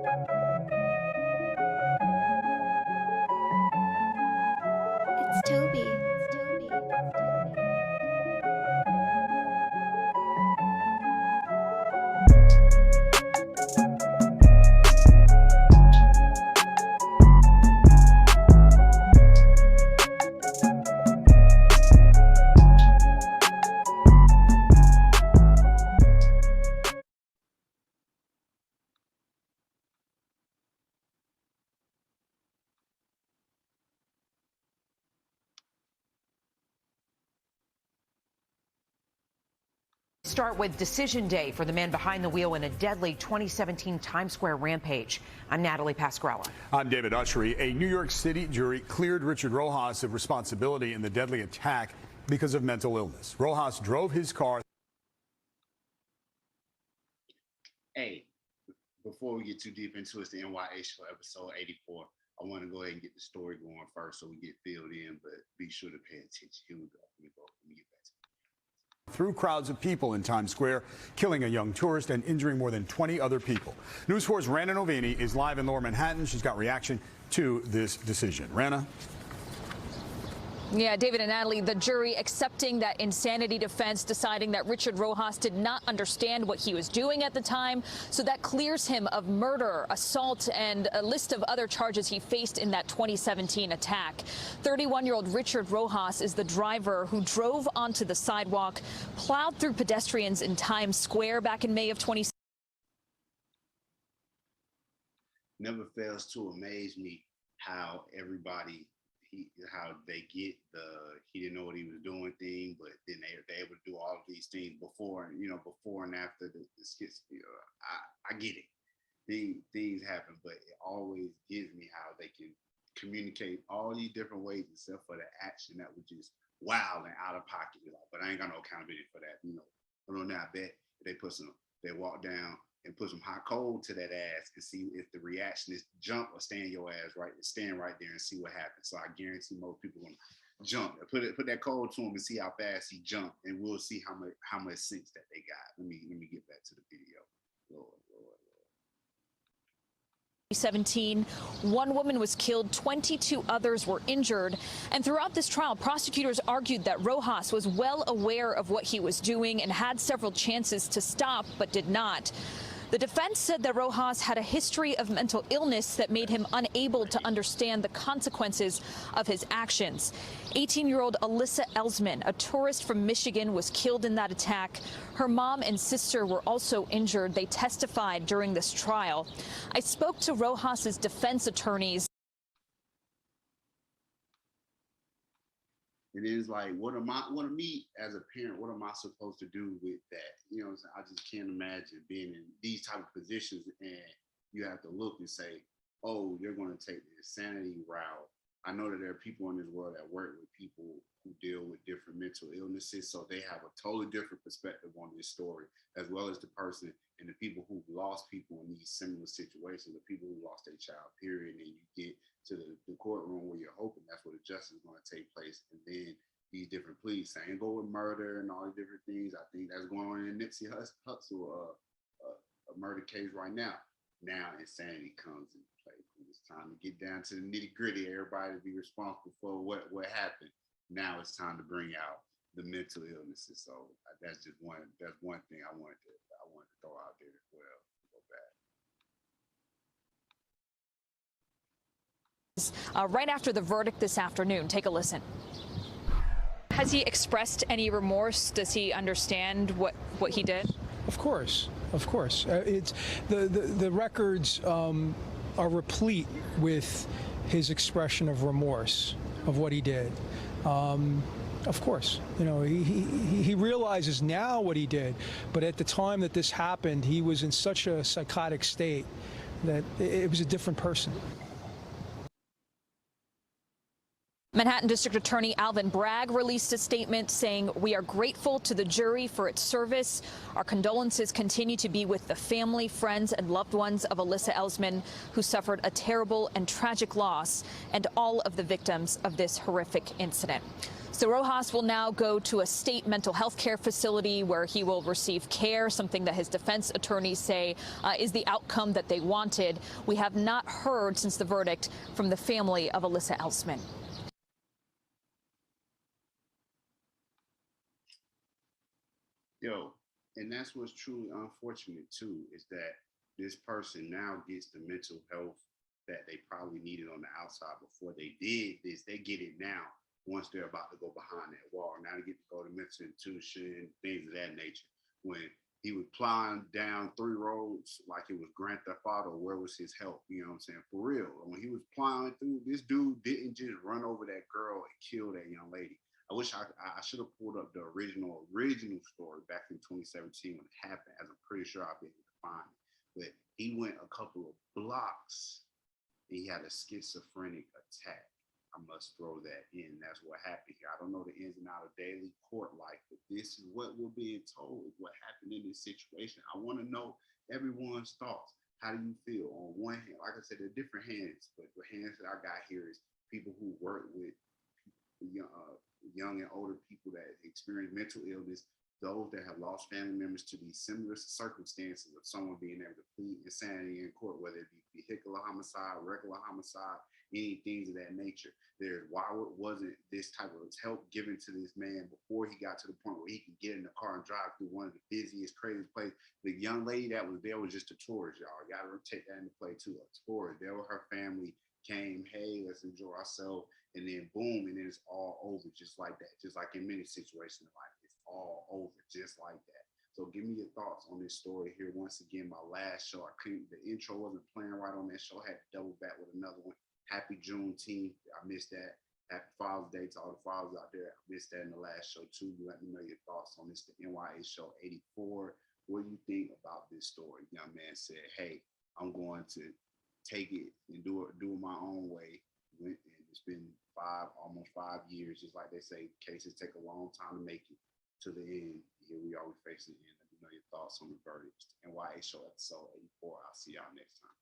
It's Toby. It's Toby. Start with decision day for the man behind the wheel in a deadly 2017 Times Square rampage. I'm Natalie Pascarella. I'm David Ushery. A New York City jury cleared Richard Rojas of responsibility in the deadly attack because of mental illness. Rojas drove his car. Hey, before we get too deep into it, it's the N.y.a show, episode 84. I want to go ahead and get the story going first so we get filled in, but be sure to pay attention. Here we go. Let me get back to it. Through crowds of people in Times Square, killing a young tourist and injuring more than 20 other people. News 4's Rana Novini is live in Lower Manhattan. She's got reaction to this decision. Rana? Yeah, David and Natalie, the jury accepting that insanity defense, deciding that Richard Rojas did not understand what he was doing at the time. So that clears him of murder, assault, and a list of other charges he faced in that 2017 attack. 31-year-old Richard Rojas is the driver who drove onto the sidewalk, plowed through pedestrians in Times Square back in May of 2017. Never fails to amaze me how everybody how they get the he didn't know what he was doing thing, but then they're able to do all of these things before and after the skits. I get it. Things happen, but it always gives me how they can communicate all these different ways except for the action that was just wild and out of pocket. But I ain't got no accountability for that. I don't know. I bet they walk down and put some hot cold to that ass and see if the reaction is jump or stand your ass right, stand right there and see what happens. So I guarantee most people gonna jump. Put that cold to him and see how fast he jumped, and we'll see how much sense that they got. Let me get back to the video. Lord. 2017, one woman was killed, 22 others were injured. And throughout this trial, prosecutors argued that Rojas was well aware of what he was doing and had several chances to stop, but did not. The defense said that Rojas had a history of mental illness that made him unable to understand the consequences of his actions. 18-year-old Alyssa Elsman, a tourist from Michigan, was killed in that attack. Her mom and sister were also injured. They testified during this trial. I spoke to Rojas's defense attorneys. And it's like, what am me as a parent, what am I supposed to do with that? I just can't imagine being in these type of positions and you have to look and say, oh, you're going to take the insanity route. I know that there are people in this world that work with people who deal with different mental illnesses, so they have a totally different perspective on this story, as well as the person and the people who've lost people in these similar situations, the people who lost their child, period. And you get to the courtroom where you're hoping that's where the justice is going to take place. And then these different pleas, saying go with murder and all the different things. I think that's going on in Nipsey Hussle, a murder case right now. Now insanity comes into play. It's time to get down to the nitty gritty. Everybody to be responsible for what happened. Now it's time to bring out the mental illnesses. So that's one thing I wanted to throw out there as well. Go back. Right after the verdict this afternoon, take a listen. Has he expressed any remorse? Does he understand what he did? Of course. It's the records are replete with his expression of remorse of what he did. Of course, he realizes now what he did, but at the time that this happened, he was in such a psychotic state that it was a different person. Manhattan District Attorney Alvin Bragg released a statement saying, "We are grateful to the jury for its service. Our condolences continue to be with the family, friends, and loved ones of Alyssa Elsman, who suffered a terrible and tragic loss, and all of the victims of this horrific incident." So Rojas will now go to a state mental health care facility where he will receive care, something that his defense attorneys say is the outcome that they wanted. We have not heard since the verdict from the family of Alyssa Elsman. Yo, and that's what's truly unfortunate too, is that this person now gets the mental health that they probably needed on the outside before they did this. They get it now once they're about to go behind that wall. Now they get to go to mental institution, things of that nature. When he was plowing down 3 roads like it was Grand Theft Auto, where was his help? You know what I'm saying? For real. When he was plowing through, this dude didn't just run over that girl and kill that young lady. I wish I should have pulled up the original story back in 2017 when it happened, as I'm pretty sure I'll be able to find it. But he went a couple of blocks and he had a schizophrenic attack. I must throw that in. That's what happened here. I don't know the ins and outs of daily court life, but this is what we're being told, what happened in this situation. I want to know everyone's thoughts. How do you feel? On one hand, like I said, there are different hands, but the hands that I got here is people who work with young and older people that experience mental illness, those that have lost family members to these similar circumstances of someone being able to plead insanity in court, whether it be vehicular homicide, regular homicide, any things of that nature. There's why wasn't this type of help given to this man before he got to the point where he could get in the car and drive through one of the busiest, craziest places. The young lady that was there was just a tourist, y'all. You gotta take that into play too. A tourist. There with her family, came, hey, let's enjoy ourselves, and then boom, and then it's all over just like that. Just like in many situations in life, it's all over just like that. So give me your thoughts on this story here. Once again, my last show, the intro wasn't playing right on that show. I had to double back with another one. Happy Juneteenth. I missed that. Happy Father's Day to all the fathers out there. I missed that in the last show too. You let me know your thoughts on this, the N.y.a show 84. What do you think about this story? Young man said, hey, I'm going to take it and do it my own way. And it's been almost 5 years, just like they say, cases take a long time to make it to the end. Here we are, we facing the end. Let me know your thoughts on the verdict. N.y.a show episode 84. I'll see y'all next time.